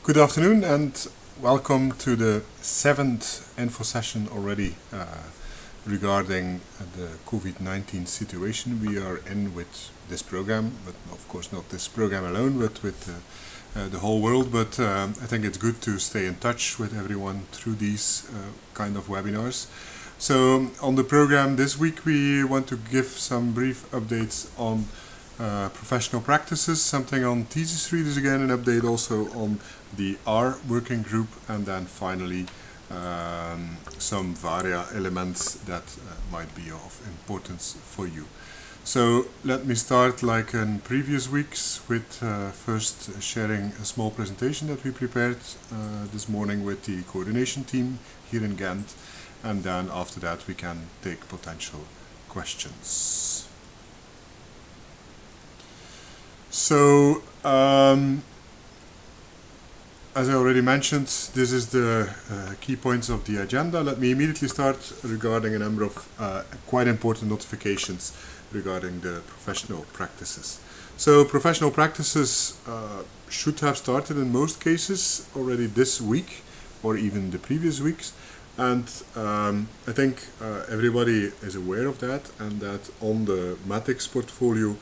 Good afternoon and welcome to the 7th info session already regarding the COVID-19 situation we are in with this program, but of course not this program alone, but with the whole world. But I think it's good to stay in touch with everyone through these kind of webinars. So on the program this week we want to give some brief updates on professional practices, something on thesis readers again, an update also on the R working group, and then finally some varia elements that might be of importance for you. So let me start like in previous weeks with first sharing a small presentation that we prepared this morning with the coordination team here in Ghent, and then after that we can take potential questions. So, as I already mentioned, this is the key points of the agenda. Let me immediately start regarding a number of quite important notifications regarding the professional practices. So, professional practices should have started in most cases already this week or even the previous weeks. And I think everybody is aware of that, and that on the Matics portfolio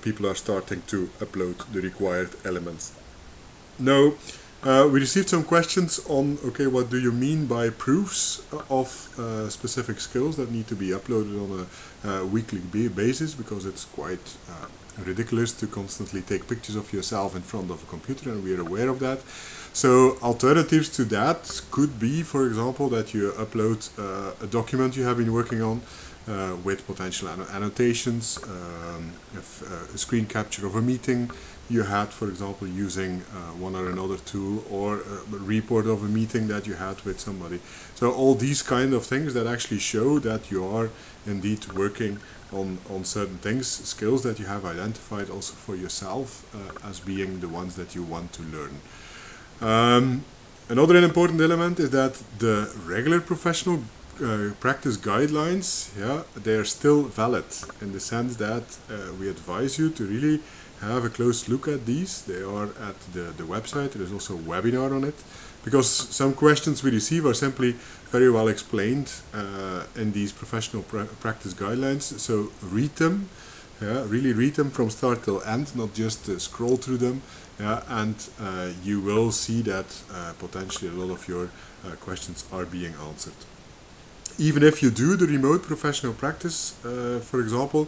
people are starting to upload the required elements. Now, we received some questions on, okay, what do you mean by proofs of specific skills that need to be uploaded on a weekly basis, because it's quite ridiculous to constantly take pictures of yourself in front of a computer, and we are aware of that. So alternatives to that could be, for example, that you upload a document you have been working on with potential annotations, a screen capture of a meeting you had, for example, using one or another tool, or a report of a meeting that you had with somebody. So all these kind of things that actually show that you are indeed working on certain things, skills that you have identified also for yourself as being the ones that you want to learn. Another important element is that the regular professional practice guidelines, they are still valid, in the sense that we advise you to really have a close look at these. They are at the website. There is also a webinar on it, because some questions we receive are simply very well explained in these professional practice guidelines. So read them, really read them from start till end, not just scroll through them, and you will see that potentially a lot of your questions are being answered. Even if you do the remote professional practice, for example,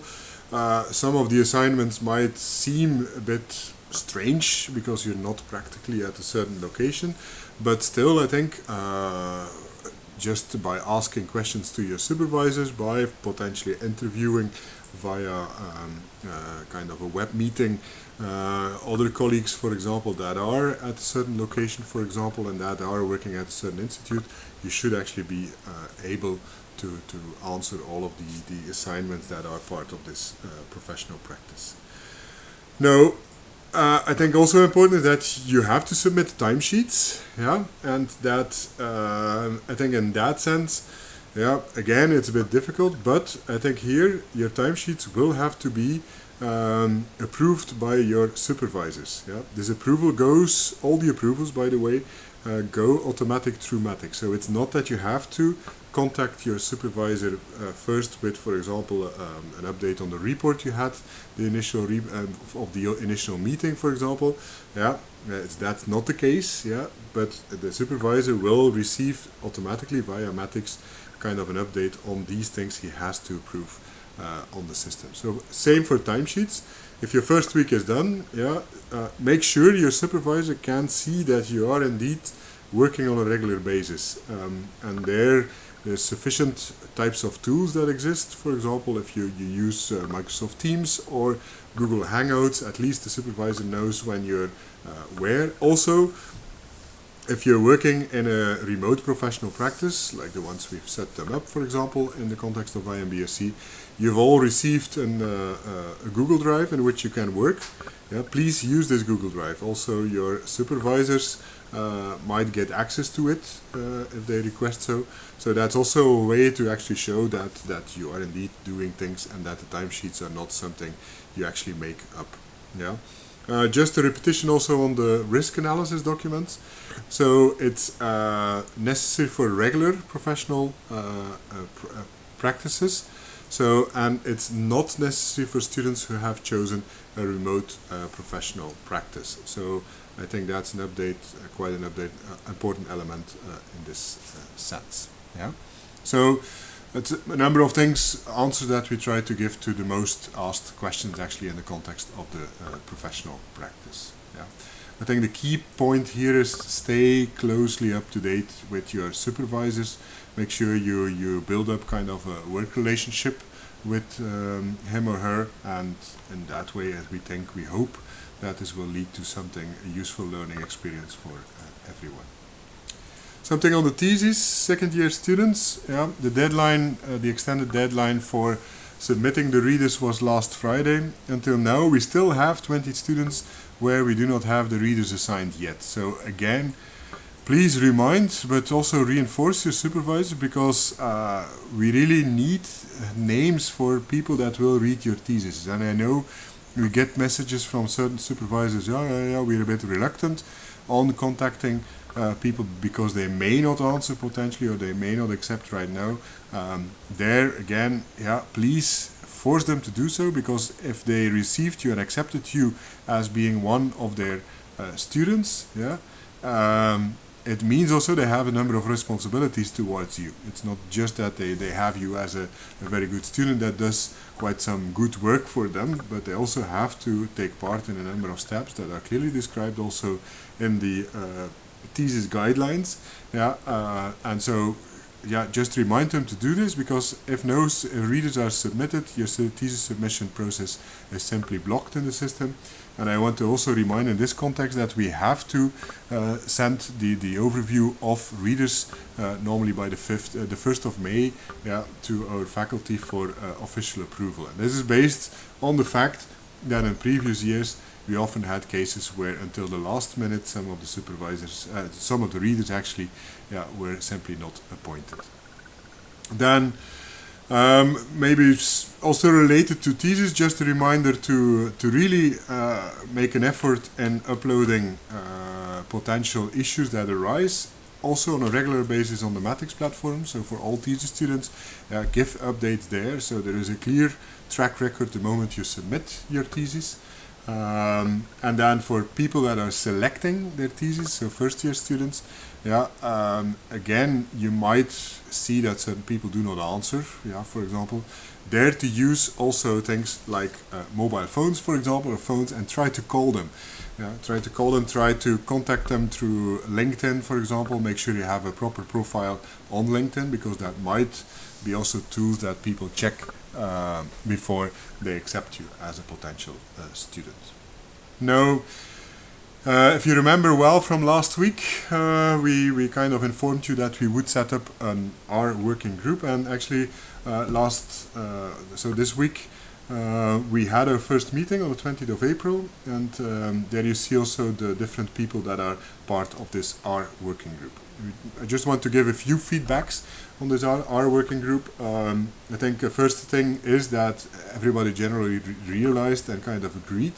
some of the assignments might seem a bit strange because you're not practically at a certain location, but still I think just by asking questions to your supervisors, by potentially interviewing via kind of a web meeting other colleagues, for example, that are at a certain location, for example, and that are working at a certain institute, you should actually be able to answer all of the assignments that are part of this professional practice. Now, I think also important is that you have to submit timesheets, and that I think in that sense, again, it's a bit difficult, but I think here your timesheets will have to be approved by your supervisors. This approval goes, all the approvals, by the way, go automatic through Matics. So it's not that you have to contact your supervisor first with, for example, an update on the report you had, the initial of the initial meeting, for example. That's not the case. But the supervisor will receive automatically via Matics kind of an update on these things he has to approve on the system. So same for timesheets. If your first week is done, make sure your supervisor can see that you are indeed working on a regular basis. And there's sufficient types of tools that exist. For example, if you use Microsoft Teams or Google Hangouts, at least the supervisor knows when you're where. Also, if you're working in a remote professional practice, like the ones we've set them up, for example, in the context of IMBRSea, you've all received a Google Drive in which you can work. Please use this Google Drive. Also, your supervisors might get access to it if they request so. So that's also a way to actually show that you are indeed doing things, and that the timesheets are not something you actually make up. Just a repetition also on the risk analysis documents. So it's necessary for regular professional practices. So, and it's not necessary for students who have chosen a remote professional practice. So I think that's an update, quite an update, important element in this sense. Yeah. So it's a number of things, answers that we try to give to the most asked questions actually in the context of the professional practice. Yeah. I think the key point here is stay closely up to date with your supervisors. Make sure you build up kind of a work relationship with him or her, and in that way, as we hope that this will lead to something, a useful learning experience for everyone. Something on the thesis, second year students. Yeah, the deadline, the extended deadline for submitting the readers was last Friday. Until now, we still have 20 students where we do not have the readers assigned yet. So again, please remind, but also reinforce your supervisor, because we really need names for people that will read your thesis. And I know we get messages from certain supervisors, we're a bit reluctant on contacting people because they may not answer potentially, or they may not accept right now. There again, please force them to do so, because if they received you and accepted you as being one of their students, it means also they have a number of responsibilities towards you. It's not just that they have you as a very good student that does quite some good work for them, but they also have to take part in a number of steps that are clearly described also in the thesis guidelines. And so just remind them to do this, because if no readers are submitted, your thesis submission process is simply blocked in the system. And I want to also remind in this context that we have to send the overview of readers normally by the 1st of May to our faculty for official approval. And this is based on the fact that in previous years we often had cases where until the last minute some of the supervisors, some of the readers actually were simply not appointed. Then maybe it's also related to thesis, just a reminder to really make an effort in uploading potential issues that arise also on a regular basis on the Matix platform. So for all thesis students, give updates there, so there is a clear track record the moment you submit your thesis. And then for people that are selecting their thesis, so first year students, again, you might see that certain people do not answer, for example. Dare to use also things like mobile phones, for example, or phones, and try to call them. Try to call them, try to contact them through LinkedIn, for example. Make sure you have a proper profile on LinkedIn, because that might be also tools that people check before they accept you as a potential student. Now, if you remember well from last week, we kind of informed you that we would set up an R working group, and actually so this week we had our first meeting on the 20th of April, and there you see also the different people that are part of this R working group. I just want to give a few feedbacks on this R working group. I think the first thing is that everybody generally realized and kind of agreed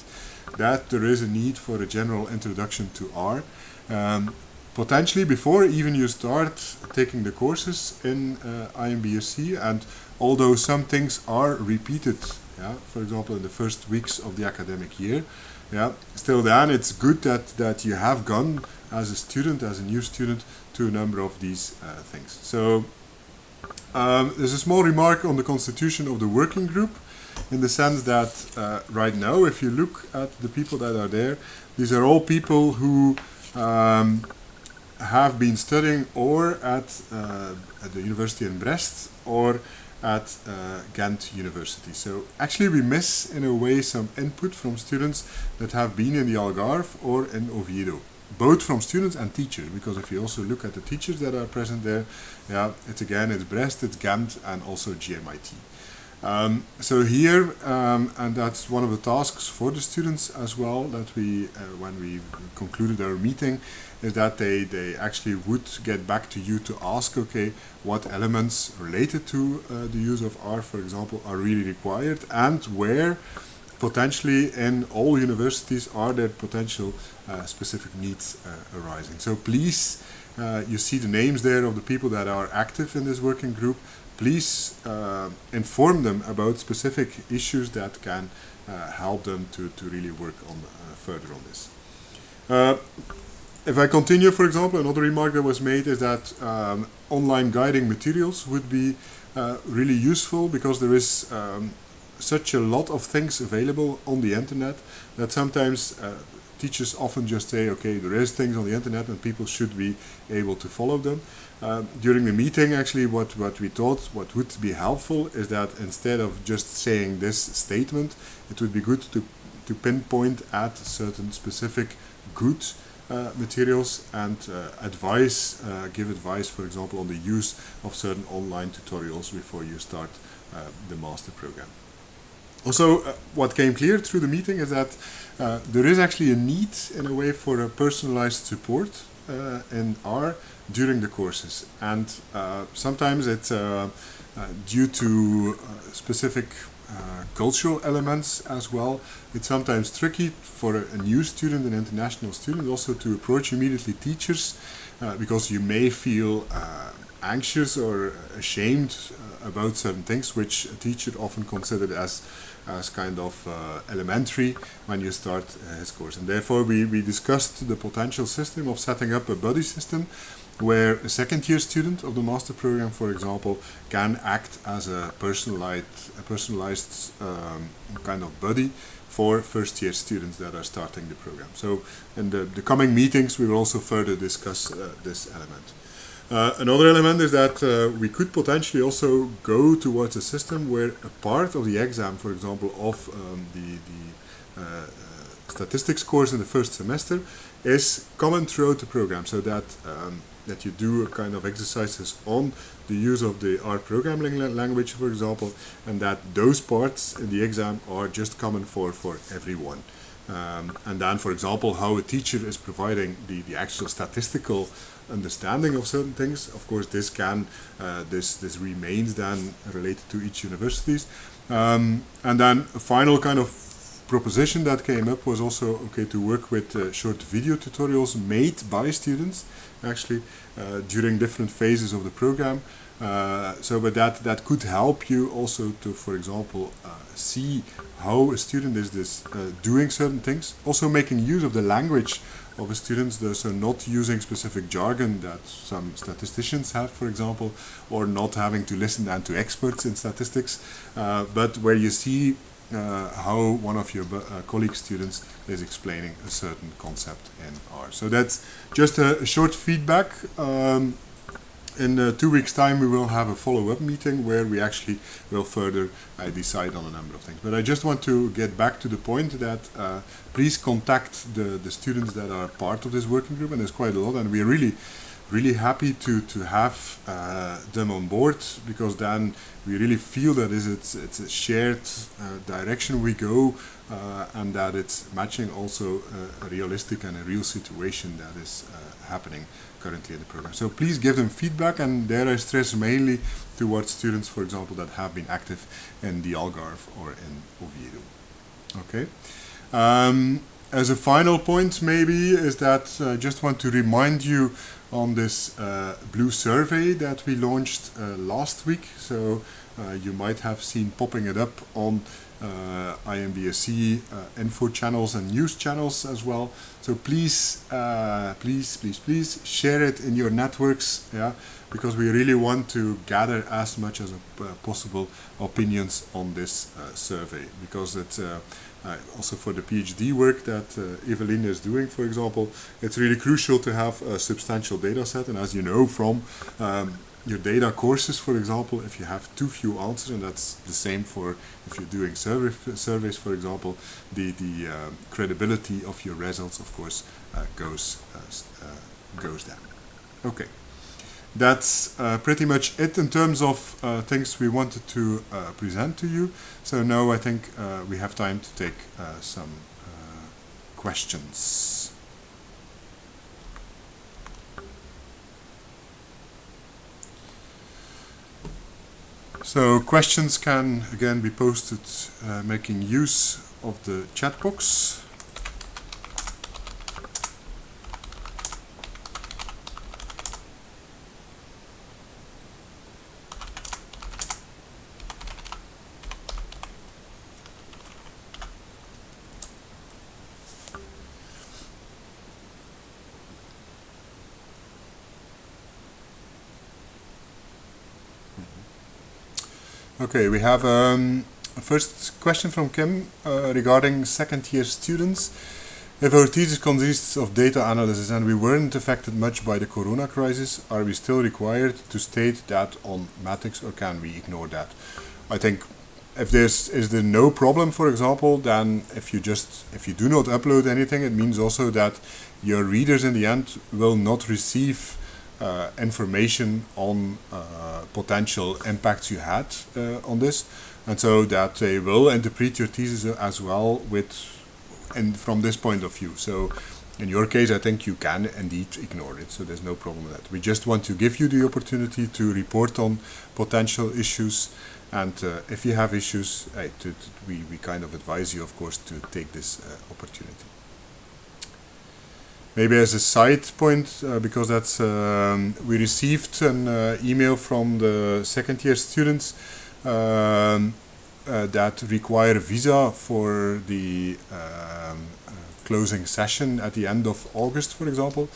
that there is a need for a general introduction to R. Potentially before even you start taking the courses in IMBRSea, and although some things are repeated, for example in the first weeks of the academic year, still then it's good that you have gone as a student, as a new student, to a number of these things. So there's a small remark on the constitution of the working group, in the sense that right now, if you look at the people that are there, these are all people who have been studying or at the university in Brest or at Ghent University. So actually we miss in a way some input from students that have been in the Algarve or in Oviedo, both from students and teachers, because if you also look at the teachers that are present there, it's Brest, it's Ghent, and also GMIT. So here, and that's one of the tasks for the students as well, that we, when we concluded our meeting, is that they actually would get back to you to ask, okay, what elements related to the use of R, for example, are really required, and where potentially in all universities are there potential specific needs arising. So please, you see the names there of the people that are active in this working group. Please inform them about specific issues that can help them to really work on further on this. If I continue, for example, another remark that was made is that online guiding materials would be really useful, because there is such a lot of things available on the internet that sometimes teachers often just say, okay, there is things on the internet and people should be able to follow them. During the meeting, actually, what we thought what would be helpful is that instead of just saying this statement, it would be good to pinpoint at certain specific good materials and give advice, for example, on the use of certain online tutorials before you start the master program. Also, what came clear through the meeting is that there is actually a need in a way for a personalized support in R during the courses, and sometimes it's due to specific cultural elements as well. It's sometimes tricky for a new student, an international student, also to approach immediately teachers because you may feel anxious or ashamed about certain things which a teacher often considered as kind of elementary when you start his course. And therefore we discussed the potential system of setting up a buddy system where a second-year student of the master program, for example, can act as a personalized kind of buddy for first-year students that are starting the program. So in the coming meetings we will also further discuss this element. Another element is that we could potentially also go towards a system where a part of the exam, for example, of the statistics course in the first semester is common throughout the program, so that that you do a kind of exercises on the use of the R programming language, for example, and that those parts in the exam are just common for everyone. And then, for example, how a teacher is providing the actual statistical understanding of certain things. Of course, this this remains then related to each universities. And then a final kind of proposition that came up was also to work with short video tutorials made by students actually during different phases of the program. But that could help you also to, for example, see how a student is doing certain things, also making use of the language of a student, so not using specific jargon that some statisticians have, for example, or not having to listen then to experts in statistics, but where you see how one of your colleague students is explaining a certain concept in R. So that's just a short feedback. In 2 weeks' time we will have a follow-up meeting where we actually will further decide on a number of things. But I just want to get back to the point that please contact the students that are part of this working group, and there's quite a lot, and we are really happy to have them on board, because then we really feel that it's a shared direction we go, and that it's matching also a realistic and a real situation that is happening currently in the program. So please give them feedback, and there I stress mainly towards students, for example, that have been active in the Algarve or in Oviedo. Okay. As a final point maybe is that I just want to remind you on this blue survey that we launched last week. So you might have seen popping it up on IMBRSea info channels and news channels as well. So please share it in your networks, because we really want to gather as much as possible opinions on this survey, because it's also for the PhD work that Eveline is doing, for example, it's really crucial to have a substantial data set. And as you know from your data courses, for example, if you have too few answers, and that's the same for if you're doing surveys, for example, the credibility of your results, of course, goes down. Okay, that's pretty much it in terms of things we wanted to present to you. So now I think we have time to take some questions. So questions can again be posted making use of the chat box. Okay, we have a first question from Kim regarding second-year students. If our thesis consists of data analysis and we weren't affected much by the corona crisis, are we still required to state that on Matix, or can we ignore that? I think if is there no problem, for example, then if you do not upload anything, it means also that your readers in the end will not receive information on potential impacts you had on this, and so that they will interpret your thesis as well from this point of view. So in your case, I think you can indeed ignore it, so there's no problem with that. We just want to give you the opportunity to report on potential issues, and if you have issues, we kind of advise you, of course, to take this opportunity. Maybe as a side point, because that's we received an email from the second-year students that require visa for the closing session at the end of August, for example.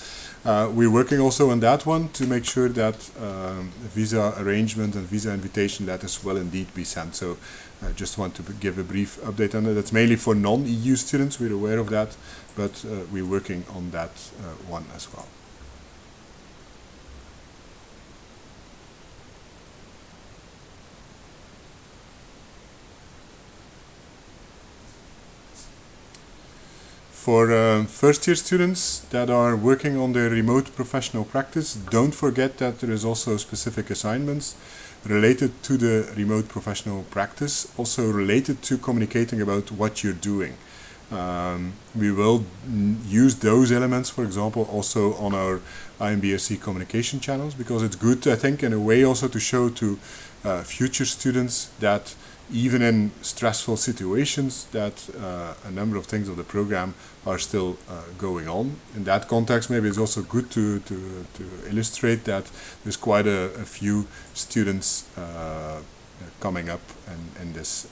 We're working also on that one to make sure that visa arrangement and visa invitation letters will indeed be sent. So I just want to give a brief update on that. That's mainly for non-EU students, we're aware of that, but we're working on that one as well. For first-year students that are working on their remote professional practice, don't forget that there is also specific assignments related to the remote professional practice, also related to communicating about what you're doing. We will use those elements, for example, also on our IMBRSea communication channels, because it's good, I think, in a way also to show to future students that even in stressful situations, that a number of things of the program are still going on. In that context, maybe it's also good to illustrate that there's quite a few students coming up in this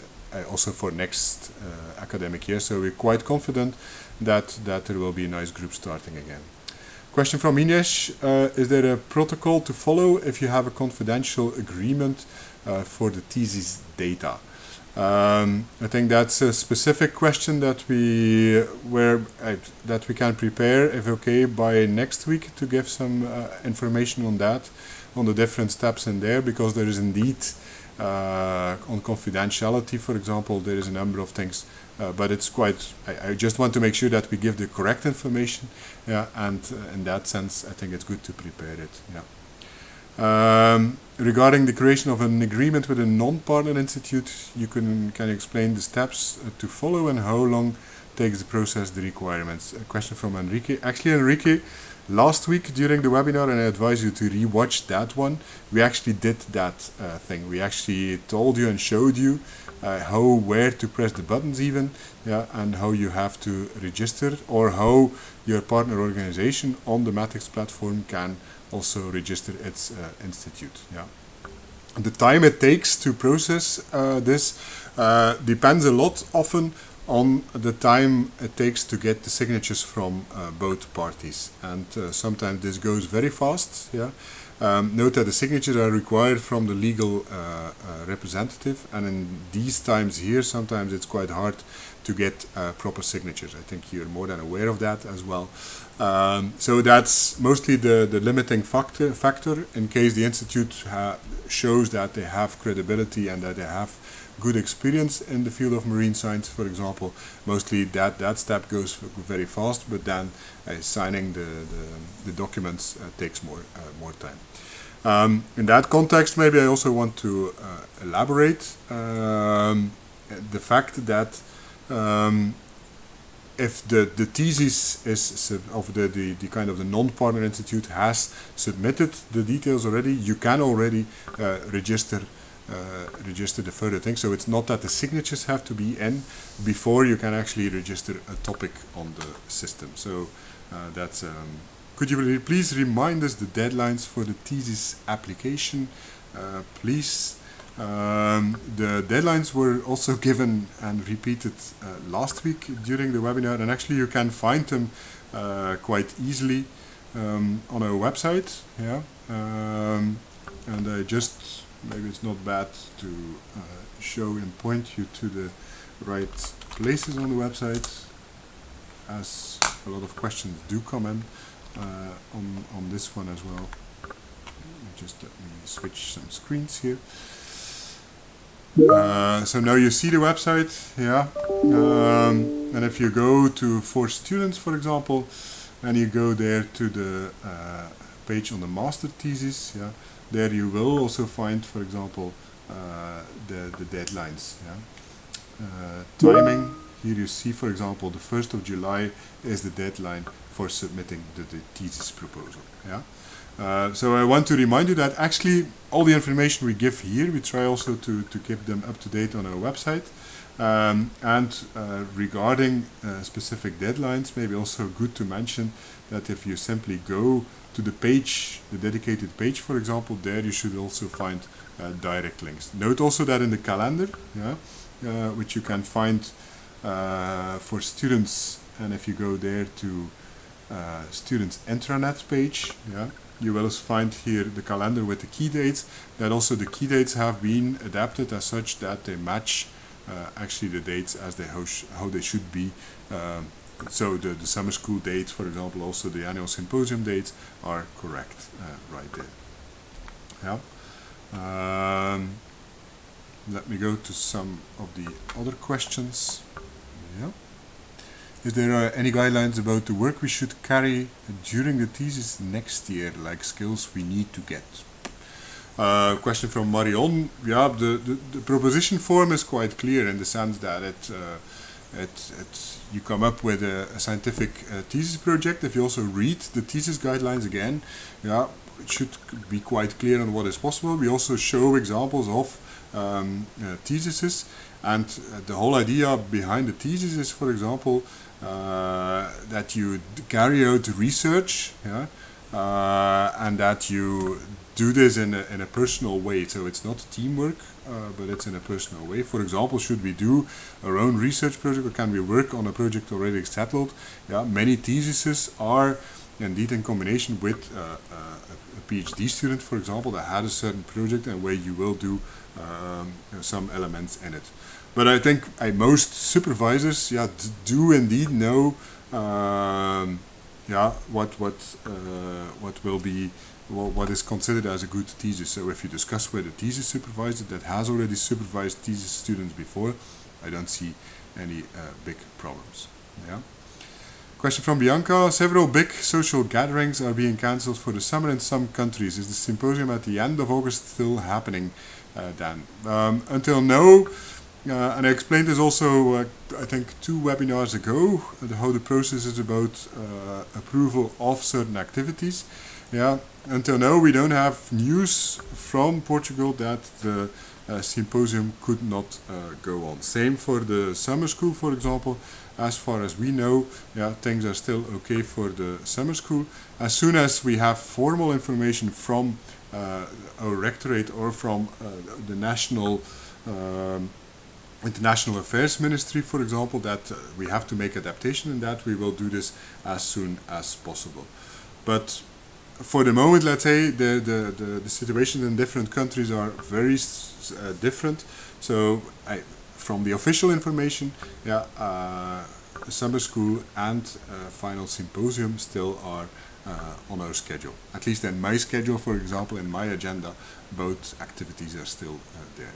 also for next academic year. So we're quite confident that there will be a nice group starting again. Question from Ines, is there a protocol to follow if you have a confidential agreement for the thesis data? I think that's a specific question that we can prepare, if okay, by next week to give some information on that, on the different steps in there, because there is indeed on confidentiality, for example, there is a number of things, but it's quite, I just want to make sure that we give the correct information, yeah, and in that sense I think it's good to prepare it, yeah. Regarding the creation of an agreement with a non-partner institute, you can explain the steps to follow and how long takes the process, the requirements. A question from Enrique. Actually, Enrique, last week during the webinar, and I advise you to re-watch that one, we actually did that thing. We actually told you and showed you where to press the buttons even, yeah, and how you have to register, or how your partner organization on the Matix platform can also register its institute. Yeah. The time it takes to process this depends a lot often on the time it takes to get the signatures from both parties, and sometimes this goes very fast. Yeah. Note that the signatures are required from the legal representative, and in these times here sometimes it's quite hard to get proper signatures. I think you're more than aware of that as well. So that's mostly the limiting factor in case the institute shows that they have credibility and that they have good experience in the field of marine science, for example. Mostly that step goes very fast, but then signing the documents takes more time. In that context, maybe I also want to elaborate the fact that if the thesis is of the kind of the non-partner institute has submitted the details already, you can already register register the further things. So it's not that the signatures have to be in before you can actually register a topic on the system. So that's could you please remind us the deadlines for the thesis application, please? The deadlines were also given and repeated last week during the webinar, and actually you can find them quite easily on our website. Yeah, and I just, maybe it's not bad to show and point you to the right places on the website, as a lot of questions do come in on this one as well. Just let me switch some screens here. So now you see the website, yeah, and if you go to for students, for example, and you go there to the page on the master thesis, yeah, there you will also find, for example, the deadlines. Yeah, timing. Here you see, for example, the 1st of July is the deadline for submitting the thesis proposal. Yeah. So I want to remind you that actually all the information we give here, we try also to keep them up to date on our website. And regarding specific deadlines, maybe also good to mention that if you simply go to the page, the dedicated page, for example, there you should also find direct links. Note also that in the calendar, yeah, which you can find for students, and if you go there to students intranet page, yeah, you will find here the calendar with the key dates. That also the key dates have been adapted as such that they match actually the dates as they how they should be. So the summer school dates, for example, also the annual symposium dates are correct right there. Yeah. Let me go to some of the other questions. Yeah. Is there any guidelines about the work we should carry during the thesis next year, like skills we need to get? Question from Marion. Yeah, the proposition form is quite clear in the sense that you come up with a scientific thesis project. If you also read the thesis guidelines again, yeah, it should be quite clear on what is possible. We also show examples of theses, and the whole idea behind the thesis is, for example, that you carry out research, yeah, and that you do this in a personal way. So it's not teamwork, but it's in a personal way. For example, should we do our own research project, or can we work on a project already settled? Yeah, many theses are indeed in combination with a PhD student, for example, that had a certain project and where you will do some elements in it. But I think most supervisors, yeah, do indeed know, yeah, what will be, what is considered as a good thesis. So if you discuss with a thesis supervisor that has already supervised thesis students before, I don't see any big problems. Yeah. Question from Bianca. Several big social gatherings are being cancelled for the summer in some countries. Is the symposium at the end of August still happening, Dan? Until now. And I explained this also, I think 2 webinars ago, how the process is about approval of certain activities. Yeah, until now we don't have news from Portugal that the symposium could not go on. Same for the summer school, for example. As far as we know, yeah, things are still okay for the summer school. As soon as we have formal information from our rectorate or from the national International Affairs Ministry, for example, that we have to make adaptation in that, we will do this as soon as possible. But for the moment, let's say, the situations in different countries are very different. So from the official information, yeah, summer school and final symposium still are on our schedule. At least in my schedule, for example, in my agenda, both activities are still there.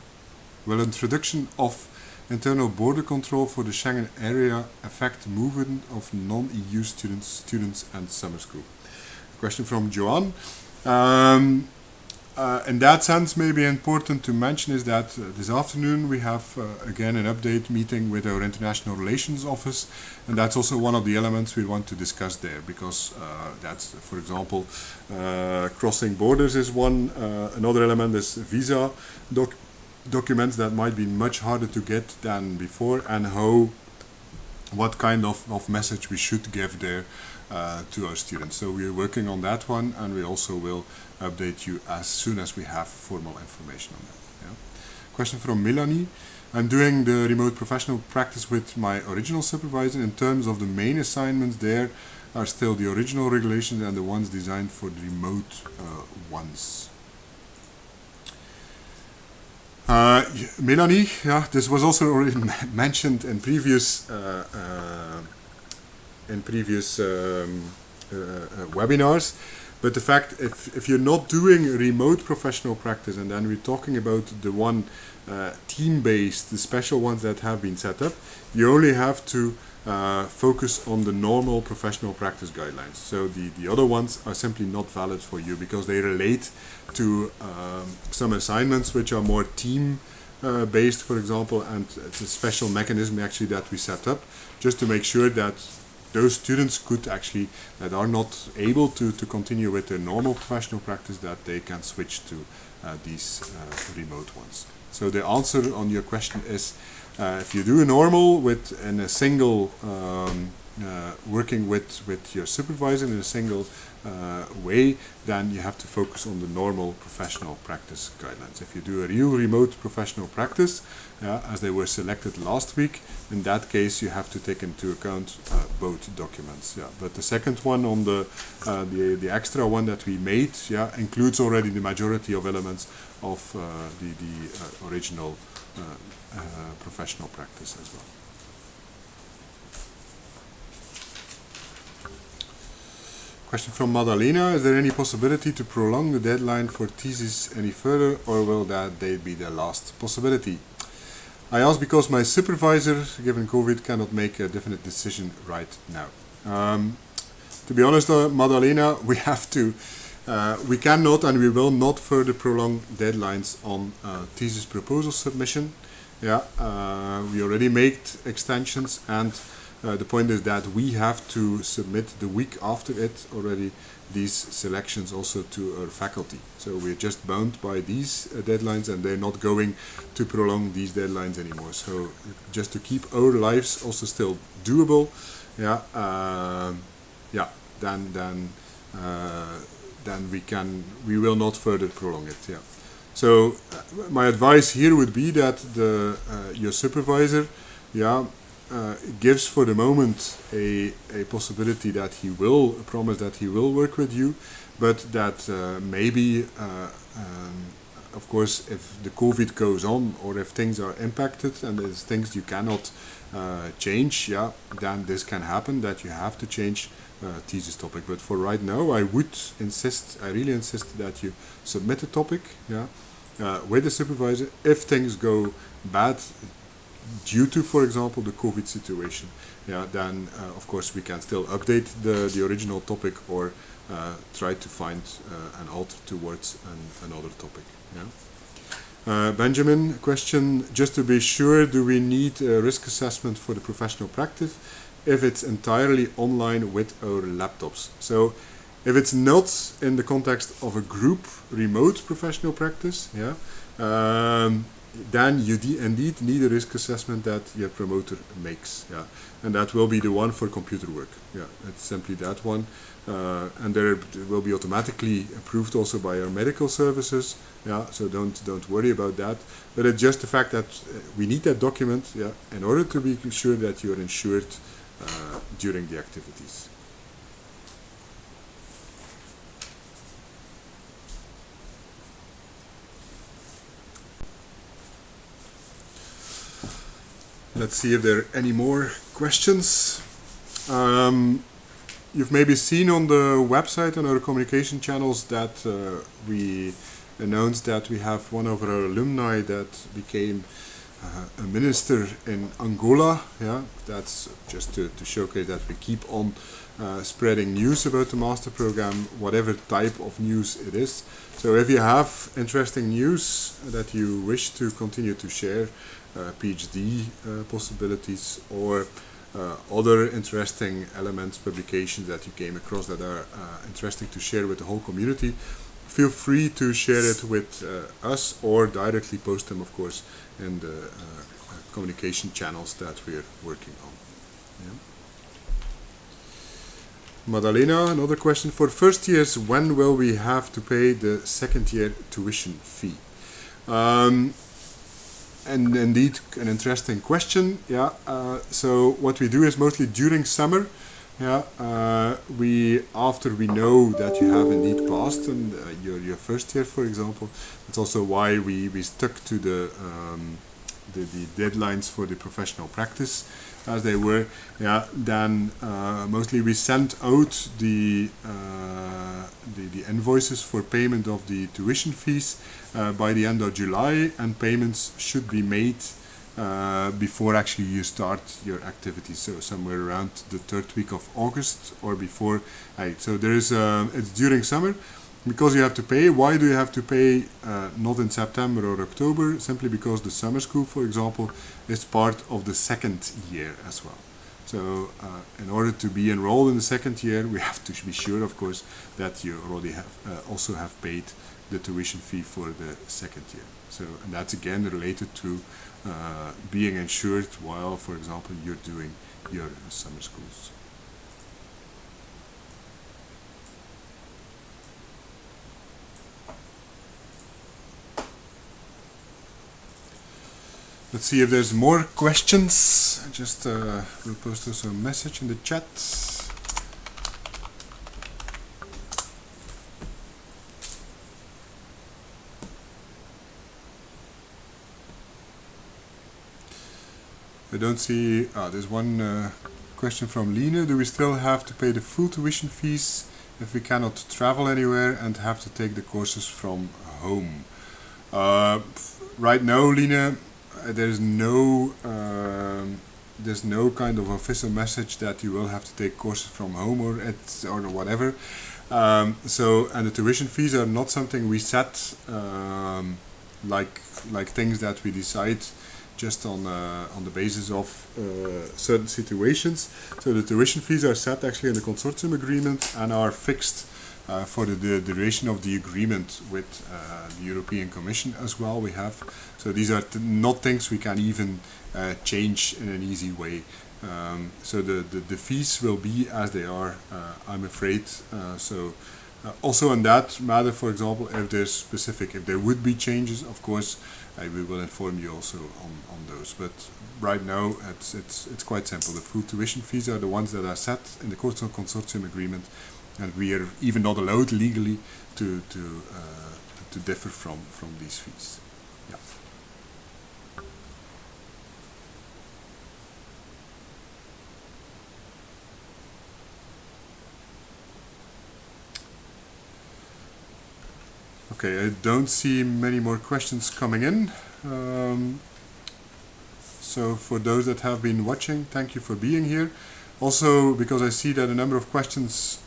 Will introduction of internal border control for the Schengen area affect movement of non-EU students and summer school? Question from Joanne. In that sense, maybe important to mention is that this afternoon we have again an update meeting with our International Relations Office, and that's also one of the elements we want to discuss there, because that's, for example, crossing borders is one. Another element is visa documents that might be much harder to get than before, and what kind of message we should give there to our students. So we're working on that one, and we also will update you as soon as we have formal information on that. Yeah. Question from Melanie. I'm doing the remote professional practice with my original supervisor. In terms of the main assignments, there are still the original regulations and the ones designed for the remote ones. Melanie, yeah, this was also already mentioned in previous webinars. But the fact, if you're not doing remote professional practice, and then we're talking about the one team-based, the special ones that have been set up, you only have to focus on the normal professional practice guidelines. So the other ones are simply not valid for you because they relate to some assignments which are more team-based, for example, and it's a special mechanism actually that we set up just to make sure that those students could actually, that are not able to continue with their normal professional practice, that they can switch to these remote ones. So the answer on your question is, if you do a normal in a single, working with your supervisor in a single way, then you have to focus on the normal professional practice guidelines. If you do a real remote professional practice, as they were selected last week, in that case you have to take into account both documents. Yeah, but the second one on the extra one that we made, includes already the majority of elements of the original professional practice as well. Question from Madalena. Is there any possibility to prolong the deadline for thesis any further, or will that date be the last possibility? I ask because my supervisor, given COVID, cannot make a definite decision right now. To be honest, Madalena, we cannot and we will not further prolong deadlines on thesis proposal submission. We already made extensions, and the point is that we have to submit the week after it already these selections also to our faculty. So we're just bound by these deadlines, and they're not going to prolong these deadlines anymore. So just to keep our lives also still doable, then we will not further prolong it. Yeah. So my advice here would be that your supervisor, gives for the moment a possibility that he will promise that he will work with you, but that maybe, of course, if the COVID goes on or if things are impacted and there's things you cannot change, then this can happen that you have to change thesis topic. But for right now, I really insist that you submit a topic, with the supervisor. If things go bad due to, for example, the COVID situation, then of course we can still update the original topic or try to find an alter towards another topic. Benjamin, question, just to be sure, do we need a risk assessment for the professional practice if it's entirely online with our laptops? So if it's not in the context of a group remote professional practice, then you indeed need a risk assessment that your promoter makes, and that will be the one for computer work. It's simply that one, and there will be automatically approved also by our medical services. So don't worry about that. But it's just the fact that we need that document, in order to be sure that you are insured during the activities. Let's see if there are any more questions. You've maybe seen on the website, on our communication channels, that we announced that we have one of our alumni that became a minister in Angola. That's just to showcase that we keep on spreading news about the master program, whatever type of news it is. So if you have interesting news that you wish to continue to share, PhD possibilities, or other interesting elements, publications that you came across that are interesting to share with the whole community, feel free to share it with us or directly post them, of course, in the communication channels that we're working on. Yeah. Madalena, another question. For first years, when will we have to pay the second year tuition fee? And indeed, an interesting question. Yeah. So what we do is mostly during summer. Yeah. After we know that you have indeed passed and your first year, for example, that's also why we stuck to the deadlines for the professional practice as they were. Yeah. Then mostly we sent out the invoices for payment of the tuition fees by the end of July, and payments should be made before actually you start your activities, so somewhere around the third week of August or before. So there is it's during summer because you have to pay. Why do you have to pay not in September or October? Simply because the summer school, for example, is part of the second year as well. So in order to be enrolled in the second year, we have to be sure, of course, that you already have also have paid the tuition fee for the second year. So, and that's again related to being insured while, for example, you're doing your summer schools. Let's see if there's more questions. I just will post also a message in the chat. I don't see. There's one question from Lena. Do we still have to pay the full tuition fees if we cannot travel anywhere and have to take the courses from home? Right now, Lena, there's no kind of official message that you will have to take courses from home or whatever. So, and the tuition fees are not something we set like things that we decide just on the basis of certain situations. So the tuition fees are set actually in the consortium agreement and are fixed for the duration of the agreement with the European Commission as well. We have, so these are not things we can even change in an easy way. So the fees will be as they are, I'm afraid. Also on that matter, for example, if there would be changes, of course, we will inform you also on those. But right now, it's quite simple. The full tuition fees are the ones that are set in the consortium agreement, and we are even not allowed legally to differ from these fees. Yeah. Okay, I don't see many more questions coming in. So for those that have been watching, thank you for being here. Also, because I see that a number of questions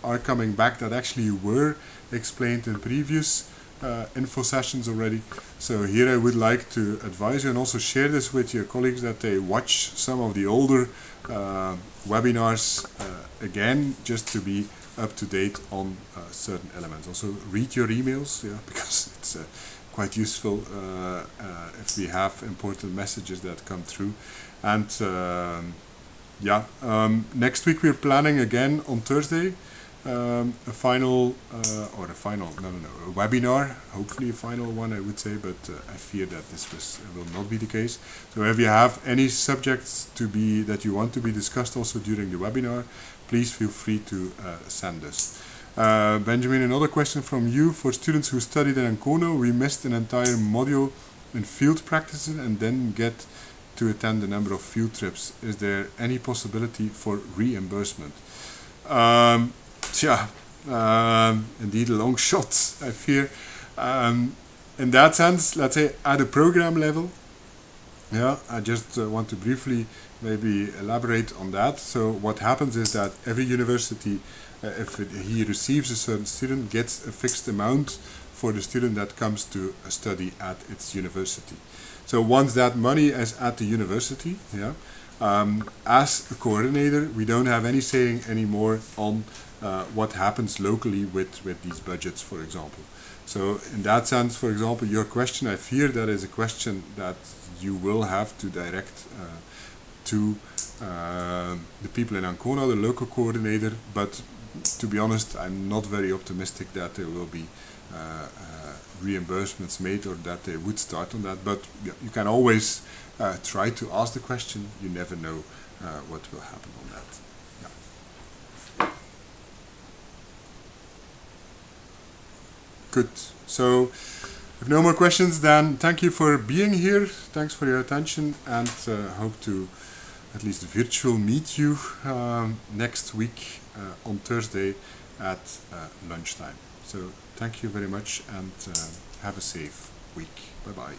are coming back that actually were explained in previous info sessions already. So here I would like to advise you and also share this with your colleagues that they watch some of the older webinars again, just to be up to date on certain elements. Also read your emails, yeah, because it's quite useful if we have important messages that come through. And next week we're planning again on Thursday a webinar, hopefully a final one, I would say, but I fear that this will not be the case. So if you have any subjects that you want to be discussed also during the webinar, please feel free to send us. Benjamin, another question from you. For students who studied in Ancona, we missed an entire module in field practices and then get to attend a number of field trips. Is there any possibility for reimbursement? Indeed a long shot, I fear. In that sense, let's say at a program level, yeah, I just want to briefly maybe elaborate on that. So what happens is that every university, if he receives a certain student, gets a fixed amount for the student that comes to study at its university. So once that money is at the university, yeah, as a coordinator, we don't have any saying anymore on what happens locally with these budgets, for example. So in that sense, for example, your question, I fear that is a question that you will have to direct to the people in Ancona, the local coordinator, but to be honest, I'm not very optimistic that there will be reimbursements made or that they would start on that, but you can always try to ask the question. You never know what will happen on that. Yeah. Good. So if no more questions, then thank you for being here. Thanks for your attention, and hope to at least virtual meet you next week on Thursday at lunchtime. So thank you very much, and have a safe week. Bye-bye.